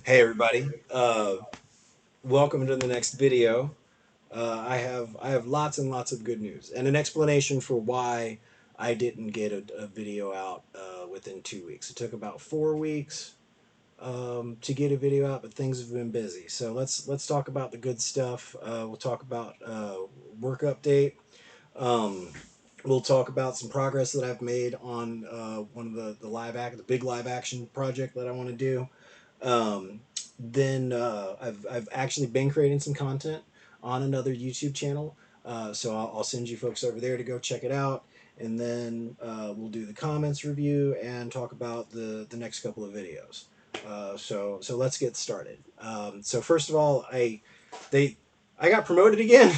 Hey everybody, welcome to the next video. I have lots and lots of good news and an explanation for why I didn't get a video out within 2 weeks. It took about 4 weeks to get a video out, but things have been busy. So let's talk about the good stuff. We'll talk about work update. Um, we'll talk about some progress that I've made on one of the big live action project that I want to do. Um, then I've actually been creating some content on another YouTube channel, so I'll send you folks over there to go check it out, and then we'll do the comments review and talk about the next couple of videos. So let's get started. So first of all, they I got promoted again.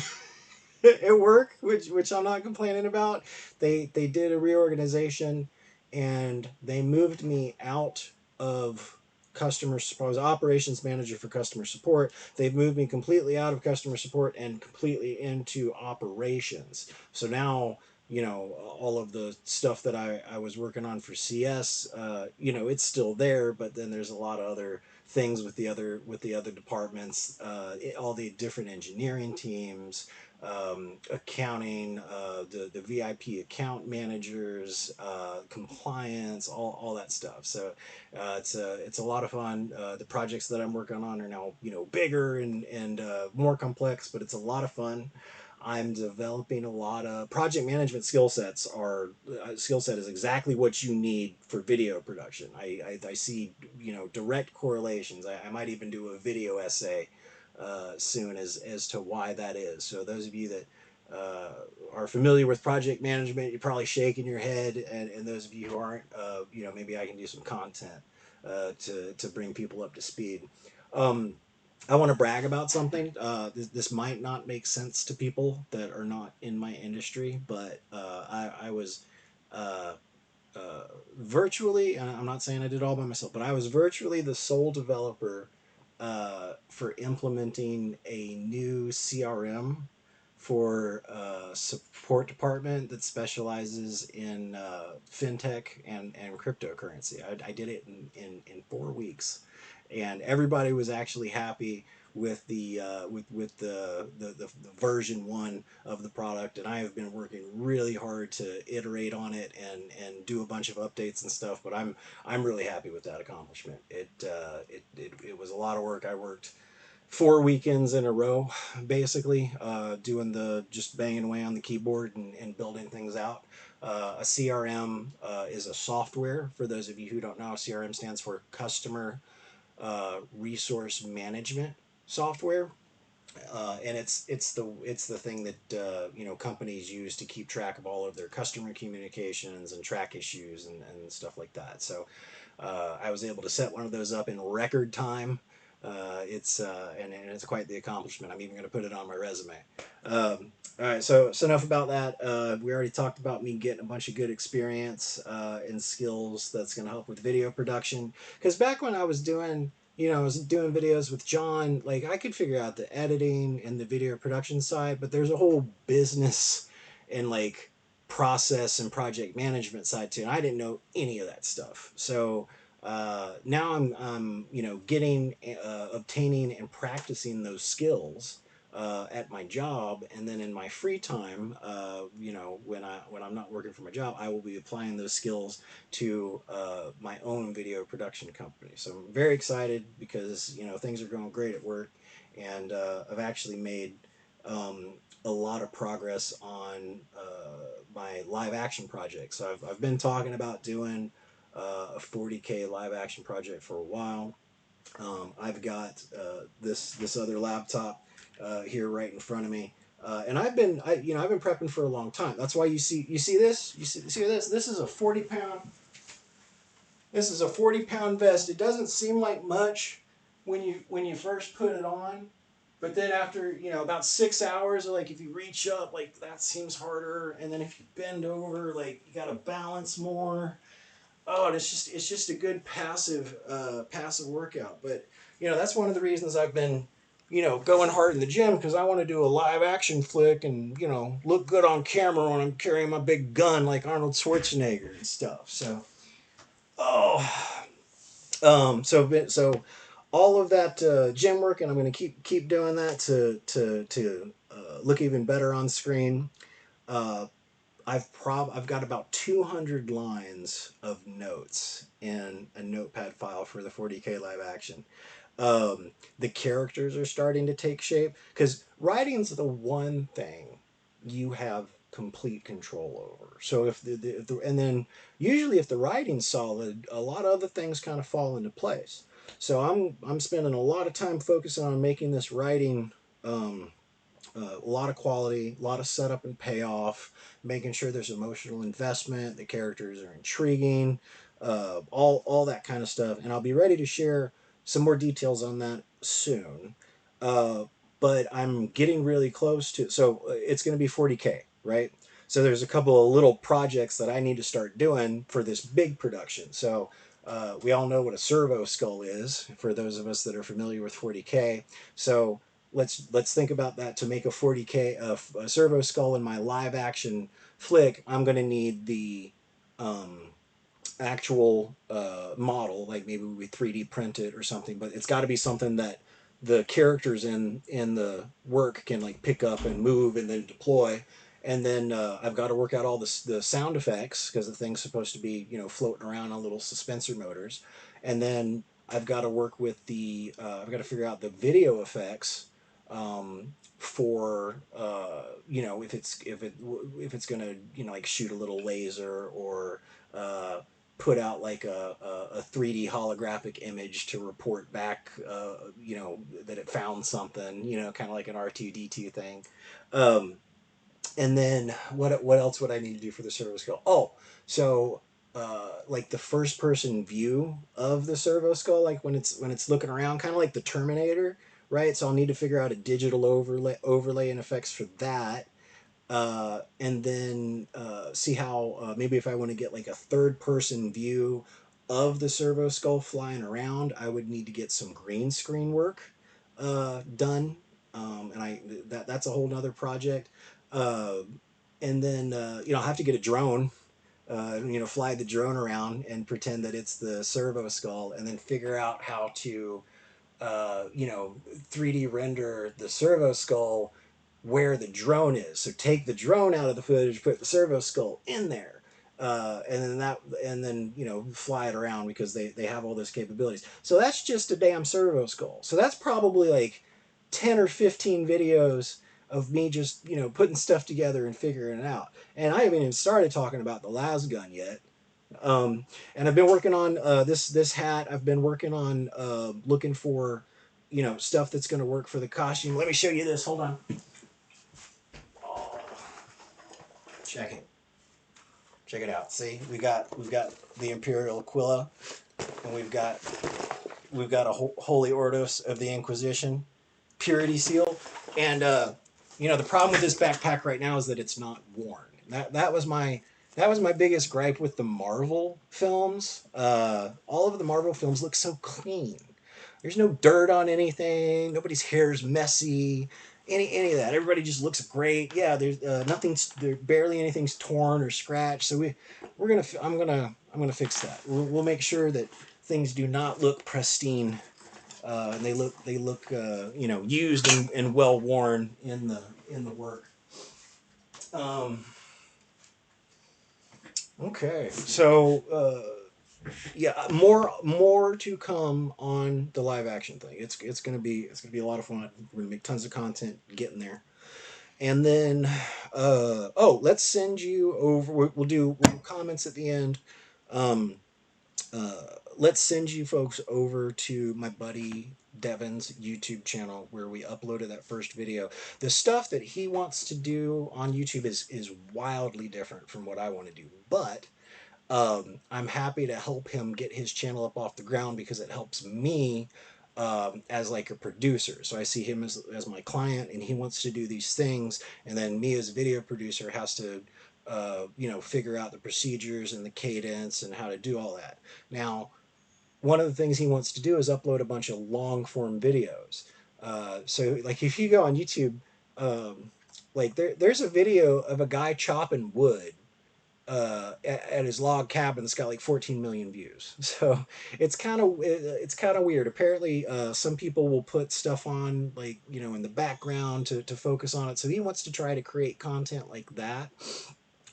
At work, which I'm not complaining about. They did a reorganization, and they moved me out of customer support. I was operations manager for customer support. They've moved me completely out of customer support and completely into operations. So now, all of the stuff that I was working on for CS, it's still there, but then there's a lot of other things with the other departments, all the different engineering teams, accounting, the VIP account managers, compliance, all that stuff. So it's a lot of fun. The projects that I'm working on are now bigger and more complex, but it's a lot of fun. I'm developing a lot of project management skill sets. Skill set is exactly what you need for video production. I see direct correlations. I might even do a video essay soon as to why that is. So those of you that are familiar with project management, you're probably shaking your head, and those of you who aren't, maybe I can do some content to bring people up to speed. Um, I want to brag about something. This might not make sense to people that are not in my industry, but I was uh, uh, virtually, and I'm not saying I did all by myself, but I was virtually the sole developer for implementing a new CRM for a support department that specializes in fintech and cryptocurrency. I did it in 4 weeks, and everybody was actually happy with the version one of the product, and I have been working really hard to iterate on it and do a bunch of updates and stuff. But I'm really happy with that accomplishment. It was a lot of work. I worked 4 weekends in a row, basically, doing just banging away on the keyboard and building things out. A CRM is a software. For those of you who don't know, CRM stands for Customer Resource Management Software. And it's the thing that companies use to keep track of all of their customer communications and track issues and stuff like that. So I was able to set one of those up in record time. And it's quite the accomplishment. I'm even going to put it on my resume. All right, so enough about that. We already talked about me getting a bunch of good experience and skills that's going to help with video production. Because back when I was doing videos with John, like I could figure out the editing and the video production side, but there's a whole business and like process and project management side too. And I didn't know any of that stuff. So now I'm obtaining and practicing those skills at my job, and then in my free time, when I'm not working for my job, I will be applying those skills to my own video production company. So I'm very excited because things are going great at work, and I've actually made a lot of progress on my live action project. So I've been talking about doing a 40K live action project for a while. I've got this other laptop here right in front of me, and I've been prepping for a long time. That's why you see this, you see this. This is a 40 pound vest. It doesn't seem like much when you first put it on, but then after about 6 hours, like if you reach up, like that seems harder, and then if you bend over, like you got to balance more. Oh, and it's just a good passive workout. But that's one of the reasons I've been going hard in the gym, because I want to do a live action flick and look good on camera when I'm carrying my big gun like Arnold Schwarzenegger and stuff. So oh, so all of that gym work, and I'm going to keep doing that to look even better on screen. Uh, I've got about 200 lines of notes in a notepad file for the 40K live action. The characters are starting to take shape because writing's the one thing you have complete control over. So and then usually if the writing's solid, a lot of other things kind of fall into place. So I'm spending a lot of time focusing on making this writing um, a lot of quality, a lot of setup and payoff, making sure there's emotional investment, the characters are intriguing, all that kind of stuff. And I'll be ready to share some more details on that soon. Uh, but I'm getting really close to, so it's going to be 40K, right? So there's a couple of little projects that I need to start doing for this big production. So we all know what a servo skull is for those of us that are familiar with 40K. So let's think about that. To make a 40K a servo skull in my live action flick, I'm going to need the um, actual model, like maybe we 3D print it or something, but it's got to be something that the characters in the work can like pick up and move and then deploy. And then I've got to work out all the sound effects because the thing's supposed to be, you know, floating around on little suspensor motors. And then I've got to work with I've got to figure out the video effects for you know, if it's gonna, you know, like shoot a little laser or put out like a 3D holographic image to report back, you know, that it found something, you know, kind of like an R2D2 thing. Um, and then what else would I need to do for the servo skull? Oh, so like the first person view of the servo skull, like when it's looking around, kind of like the Terminator, right? So I'll need to figure out a digital overlay and effects for that. And then see how maybe if I want to get like a third person view of the servo skull flying around, I would need to get some green screen work done. And that's a whole nother project. Uh, and then you know, I'll have to get a drone, you know, fly the drone around and pretend that it's the servo skull, and then figure out how to you know, 3D render the servo skull where the drone is. So take the drone out of the footage, put the servo skull in there, and then you know, fly it around because they have all those capabilities. So that's just a damn servo skull. So that's probably like 10 or 15 videos of me just, you know, putting stuff together and figuring it out. And I haven't even started talking about the las gun yet. And I've been working on this hat. I've been working on looking for, you know, stuff that's going to work for the costume. Let me show you this. Hold on. Oh, check it. Check it out. See, we've got the Imperial Aquila, and we've got a Holy Ordos of the Inquisition purity seal, and you know, the problem with this backpack right now is that it's not worn. That was my biggest gripe with the Marvel films. All of the Marvel films look so clean. There's no dirt on anything. Nobody's hair is messy. Any of that. Everybody just looks great. Yeah, there's nothing's there. Barely anything's torn or scratched. So I'm gonna fix that. We'll make sure that things do not look pristine, and they look you know, used and well worn in the work. Um, okay, so yeah, more to come on the live action thing. It's gonna be a lot of fun. We're gonna make tons of content getting there. And then oh, let's send you over. We'll do comments at the end. Um, uh, let's send you folks over to my buddy Devin's YouTube channel where we uploaded that first video. The stuff that he wants to do on YouTube is wildly different from what I want to do, but I'm happy to help him get his channel up off the ground because it helps me as like a producer. So I see him as my client, and he wants to do these things, and then me as a video producer has to you know, figure out the procedures and the cadence and how to do all that. Now, one of the things he wants to do is upload a bunch of long form videos. So like if you go on YouTube, like there's a video of a guy chopping wood at his log cabin that's got like 14 million views. So it's kind of weird. Apparently, some people will put stuff on like in the background to focus on it. So he wants to try to create content like that.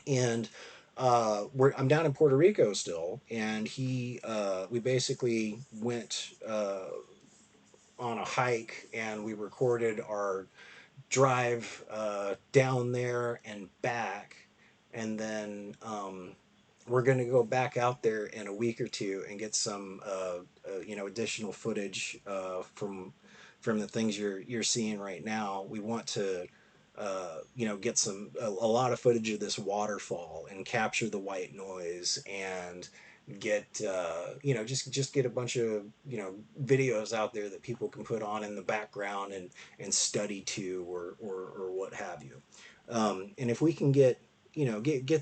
And I'm down in Puerto Rico still, and we basically went on a hike and we recorded our drive down there and back, and then we're going to go back out there in a week or two and get some additional footage from the things you're seeing right now. We want to get a lot of footage of this waterfall and capture the white noise and get just get a bunch of videos out there that people can put on in the background and study to or what have you. And if we can get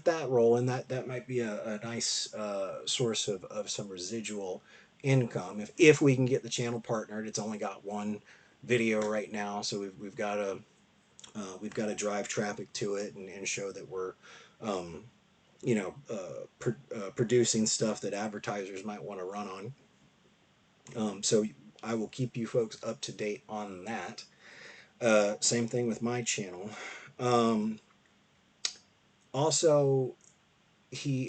that rolling, that might be a nice source of some residual income if we can get the channel partnered. It's only got one video right now, so we've got to drive traffic to it and show that we're um, producing stuff that advertisers might want to run on. So I will keep you folks up to date on that. Same thing with my channel. Um, Also,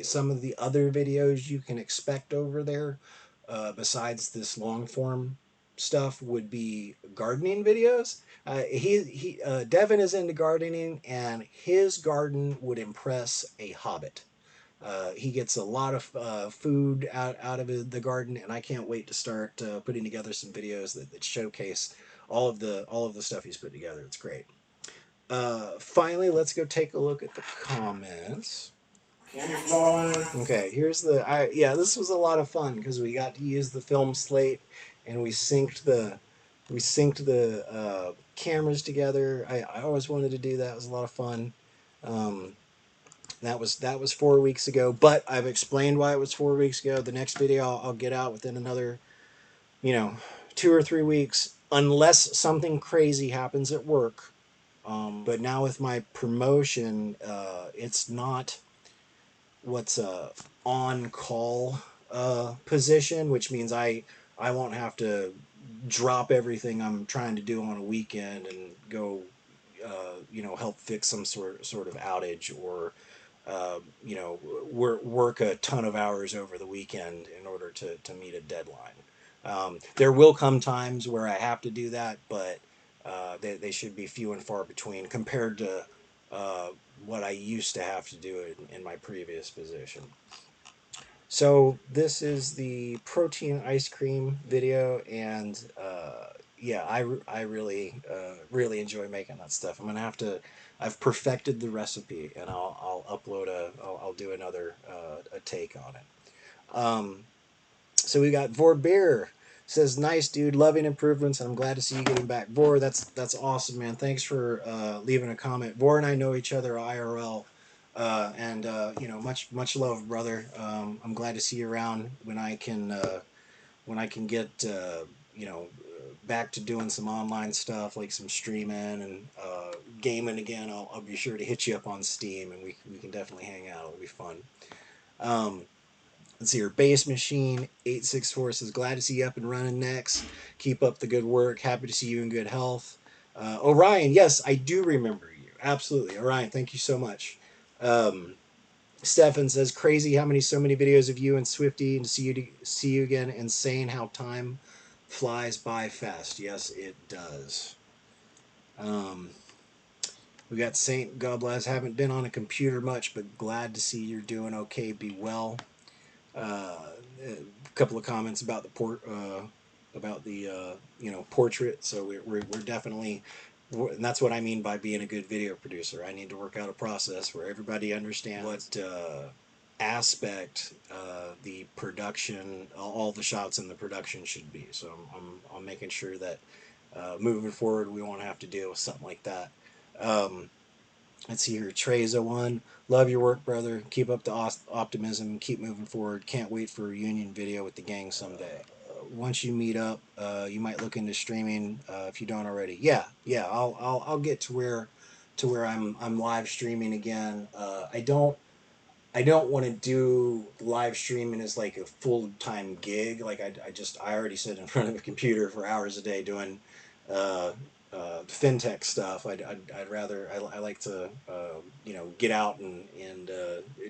some of the other videos you can expect over there, besides this long form stuff, would be gardening videos. Devin is into gardening, and his garden would impress a hobbit. He gets a lot of food out of the garden, and I can't wait to start putting together some videos that showcase all of the stuff he's put together. It's great. Finally, let's go take a look at the comments. Okay, this was a lot of fun because we got to use the film slate and we synced the cameras together. I always wanted to do that. It was a lot of fun. Um, that was 4 weeks ago, but I've explained why it was 4 weeks ago. The next video I'll get out within another, you know, 2 or 3 weeks, unless something crazy happens at work. But now with my promotion, it's not what's a on call position, which means I won't have to drop everything I'm trying to do on a weekend and go help fix some sort of outage or work a ton of hours over the weekend in order to meet a deadline. There will come times where I have to do that, but they should be few and far between compared to uh, what I used to have to do in my previous position. So this is the protein ice cream video, and yeah, I really enjoy making that stuff. I've perfected the recipe, and I'll upload I'll do another a take on it. So we got Vorbeer says, "Nice dude, loving improvements, and I'm glad to see you getting back." Vor, that's awesome, man. Thanks for leaving a comment. Vor and I know each other IRL, and much love, brother. I'm glad to see you around when I can get back to doing some online stuff like some streaming and gaming again. I'll be sure to hit you up on Steam, and we can definitely hang out. It'll be fun. Um, Let's see here. Base Machine 864 says, "Glad to see you up and running next. Keep up the good work. Happy to see you in good health." Orion, yes, I do remember you. Absolutely. Orion, thank you so much. Stefan says, "Crazy how so many videos of you and Swifty, and to see you again. Insane how time flies by fast." Yes, it does. We got Saint, God bless. Haven't been on a computer much, but glad to see you're doing okay. Be well. A couple of comments about the portrait. So we're definitely, and that's what I mean by being a good video producer. I need to work out a process where everybody understands what aspect the production, all the shots in the production should be. So I'm making sure that moving forward we won't have to deal with something like that. Let's see here. Treza1, love your work, brother. Keep up the optimism. Keep moving forward. Can't wait for a reunion video with the gang someday. Once you meet up, you might look into streaming if you don't already. Yeah. I'll get to where I'm live streaming again. I don't want to do live streaming as like a full time gig. Like I already sit in front of a computer for hours a day doing uh, fintech stuff. I'd rather I like to get out and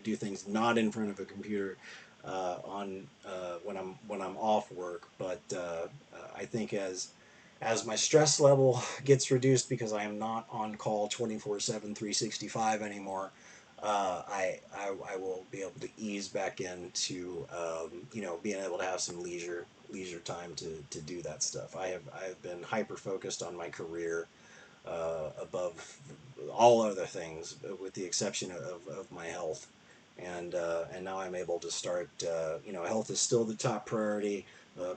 do things not in front of a computer on when I'm off work. But I think as my stress level gets reduced because I am not on call 24/7, 365 anymore, I will be able to ease back into being able to have some leisure time to do that stuff. I have been hyper focused on my career above all other things, with the exception of my health. And now I'm able to start. Health is still the top priority.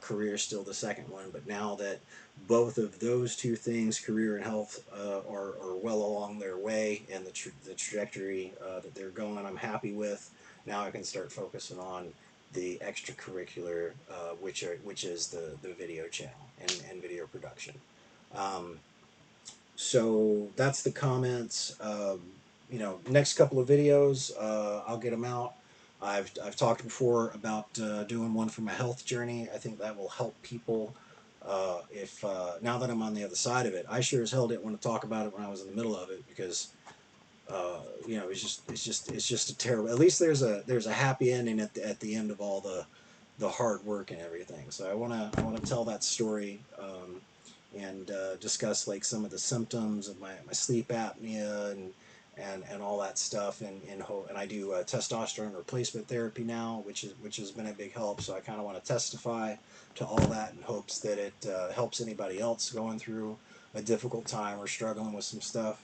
Career is still the second one. But now that both of those two things, career and health, are well along their way, and the trajectory that they're going, I'm happy with. Now I can start focusing on the extracurricular, which is the video channel and video production. Um, so that's the comments. Next couple of videos, I'll get them out. I've talked before about doing one for my health journey. I think that will help people. If Now that I'm on the other side of it, I sure as hell didn't want to talk about it when I was in the middle of it, because it's just a terrible. At least there's a happy ending at the end of all the hard work and everything. So I wanna tell that story, and discuss like some of the symptoms of my sleep apnea and all that stuff, and I do testosterone replacement therapy now, which has been a big help. So I kind of want to testify to all that in hopes that it helps anybody else going through a difficult time or struggling with some stuff.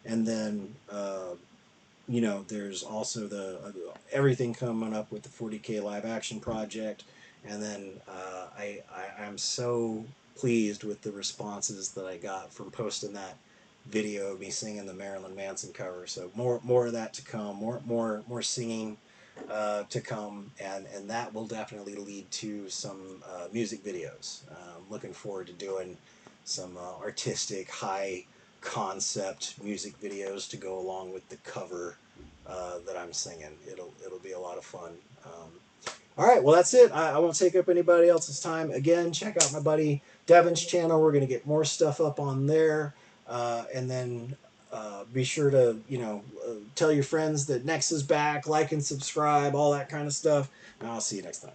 And then there's also the everything coming up with the 40K live action project. And then I'm so pleased with the responses that I got from posting that video of me singing the Marilyn Manson cover. So more of that to come, more singing to come, and that will definitely lead to some music videos. Looking forward to doing some artistic, high concept music videos to go along with the cover that I'm singing. It'll be a lot of fun. All right, well that's it. I won't take up anybody else's time. Again, check out my buddy Devin's channel. We're gonna get more stuff up on there, and then be sure to tell your friends that Nex is back, like and subscribe, all that kind of stuff. And I'll see you next time.